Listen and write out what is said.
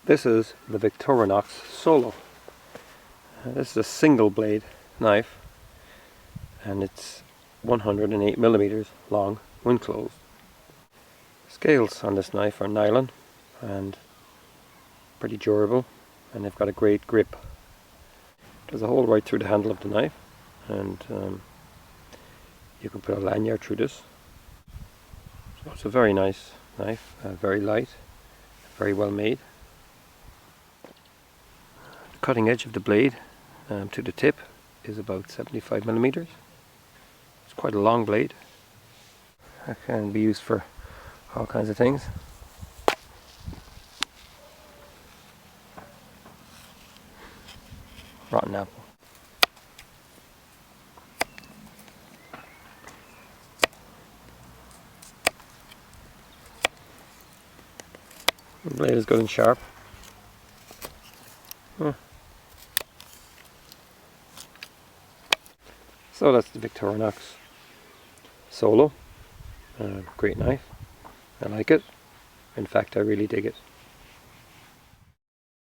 This is the Victorinox Solo. This is a single blade knife and it's 108 millimeters long when closed. Scales on this knife are nylon and pretty durable, and they've got a great grip. There's a hole right through the handle of the knife, and you can put a lanyard through this. So it's a very nice knife, very light, very well made. The cutting edge of the blade to the tip is about 75 millimeters. It's quite a long blade. It can be used for all kinds of things. Rotten apple. The blade is good and sharp. So that's the Victorinox Solo. Great knife. I like it. In fact, I really dig it.